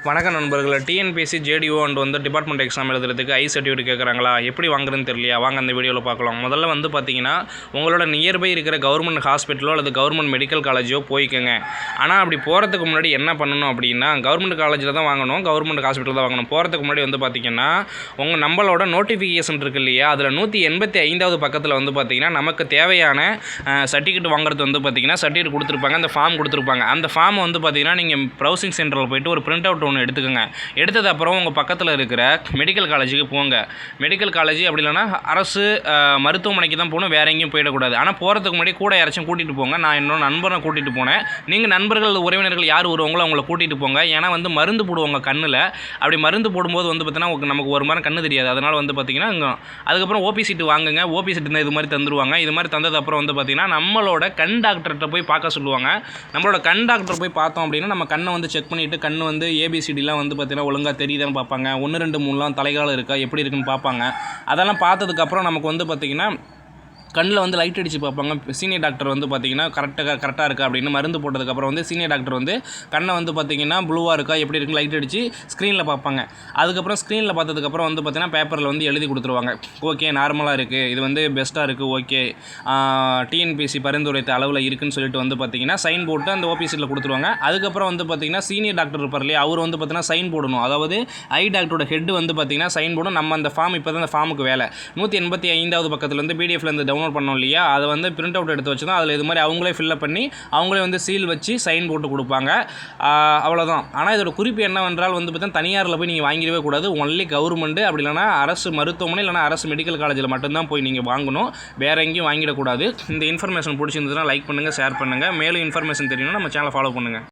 வணக்கம் நண்பர்களே. TNPSC JDO and department exam எழுதுறதுக்கு ஐ சர்டிஃபிகேட் கேட்குறாங்களா? எப்படி வாங்குறதுன்னு தெரியலையா? வாங்க அந்த வீடியோவில் பார்க்கலாம். முதல்ல பார்த்தீங்கன்னா உங்களோட நியர்பை இருக்கிற கவர்மெண்ட் ஹாஸ்பிட்டலோ அல்லது கவர்மெண்ட் மெடிக்கல் காலேஜோ போய்க்குங்க. ஆனால் அப்படி போகிறதுக்கு முன்னாடி என்ன பண்ணணும் அப்படின்னா, கவர்மெண்ட் காலேஜில் தான் வாங்கணும், கவர்மெண்ட் ஹாஸ்பிட்டல் தான் வாங்கணும். போகிறதுக்கு முன்னாடி பார்த்தீங்கன்னா நம்மளோட நோட்டிஃபிகேஷன் இருக்கு இல்லையா, அதில் 185வது பக்கத்தில் பார்த்தீங்கன்னா நமக்கு தேவையான சர்டிஃபிகேட் வாங்குறது பார்த்தீங்கன்னா சர்டிஃபிகேட் கொடுத்துருப்பாங்க, அந்த ஃபார்ம் கொடுத்துருப்பாங்க. அந்த ஃபார்ம் பார்த்தீங்கன்னா நீங்கள் ப்ரௌசிங் சென்டரில் போய்ட்டு ஒரு பிரிண்ட் அவுட் ஒன்று எடுத்துக்கோங்க. எடுத்தது அப்புறம் உங்கள் பக்கத்தில் இருக்கிற மெடிக்கல் காலேஜுக்கு போங்க. மெடிக்கல் காலேஜ் அப்படி இல்லைனா அரசு மருத்துவமனைக்கு தான் போகணும், வேறு எங்கேயும் போயிடக்கூடாது. ஆனால் போகிறதுக்கு முன்னாடி கூட யாராச்சும் கூட்டிகிட்டு போங்க. நான் என்னோட நண்பரை கூட்டிகிட்டு போனேன். நீங்கள் நண்பர்கள் உறவினர்கள் யார் வருவாங்களோ அவங்கள கூட்டிகிட்டு போங்க. ஏன்னா மருந்து போடுவாங்க கண்ணில். அப்படி மருந்து போடும்போது பார்த்தீங்கன்னா நமக்கு ஒரு மாதிரி கண்ணு தெரியாது. அதனால் பார்த்தீங்கன்னா அதுக்கப்புறம் ஓபி சீட்டு வாங்குங்க. ஓபி சீட்டு இது மாதிரி தந்துடுவாங்க. இது மாதிரி தந்தது அப்புறம் பார்த்தீங்கன்னா நம்மளோட கண் டாக்டர்கிட்ட போய் பார்க்க சொல்லுவாங்க. நம்மளோட கண் டாக்டர் போய் பார்த்தோம் அப்படின்னா நம்ம கண்ணை செக் பண்ணிவிட்டு கண் ஏபிசிடிலாம் பார்த்தீங்கன்னா ஒழுங்காக தெரியுதான்னு பார்ப்பாங்க. 1 2 3லாம் தலைகாலம் இருக்கா, எப்படி இருக்குன்னு பார்ப்பாங்க. அதெல்லாம் பார்த்ததுக்கப்புறம் நமக்கு பார்த்தீங்கன்னா கண்ணில் லைட் அடித்து பார்ப்பாங்க. சீனியர் டாக்டர் பார்த்தீங்கன்னா கரெக்டாக இருக்கா அப்படின்னு மருந்து போட்டதுக்கப்புறம் சீனியர் டாக்டர் கண்ணை பார்த்தீங்கன்னா ப்ளூவாக இருக்கா, எப்படி இருக்குன்னு லைட் அடித்து ஸ்க்ரீனில் பார்ப்பாங்க. அதுக்கப்புறம் ஸ்க்ரீனில் பார்த்ததுக்கப்புறம் பார்த்தீங்கன்னா பேப்பரில் எழுதி கொடுத்துருவாங்க. ஓகே, நார்மலாக இருக்குது, இது பெஸ்ட்டாக இருக்குது, ஓகே டிஎன்பிஎஸ்சி பரிந்துரைத்த அளவில் இருக்குதுன்னு சொல்லிட்டு பார்த்தீங்கன்னா சைன் போட்டு அந்த ஓபிசியில் கொடுத்துருவாங்க. அதுக்கப்புறம் பார்த்தீங்கன்னா சீனியர் டாக்டர் இருப்பார் இல்லையா, அவர் பார்த்தீங்கன்னா சைன் போடணும். அதாவது ஐ டாக்டரோட ஹெட் பார்த்தீங்கன்னா சைன் போடும். நம்ம அந்த ஃபார்ம் இப்போ தான் அந்த ஃபார்முக்கு வேலை 185வது பக்கத்துலேருந்து பிடிஎஃப்லேருந்து டவுன்லோட் பண்ணோம் இல்லையா, அதை பிரிண்ட் அவுட் எடுத்து வச்சு தான் அதில் இது மாதிரி அவங்களே ஃபில்லப் பண்ணி அவங்களே சீல் வச்சு சைன் போட்டு கொடுப்பாங்க. அவ்வளோதான். ஆனால் இதோட குறிப்பு என்னவென்றால் பார்த்தீங்கன்னா தனியாரில் போய் நீங்கள் வாங்கிடவே கூடாது. ஒன்லி கவர்மெண்ட் அப்படி இல்லைனா அரசு மருத்துவமனை இல்லைனா அரசு மெடிக்கல் காலேஜில் மட்டும்தான் போய் நீங்கள் வாங்கணும், வேறு எங்கேயும் வாங்கிடக்கூடாது. இந்த இன்ஃபர்மேஷன் பிடிச்சிருந்ததுன்னா லைக் பண்ணுங்கள், ஷேர் பண்ணுங்கள். மேலும் இன்ஃபர்மேஷன் தெரியணும்னா நம்ம சேனலை ஃபாலோ பண்ணுங்கள்.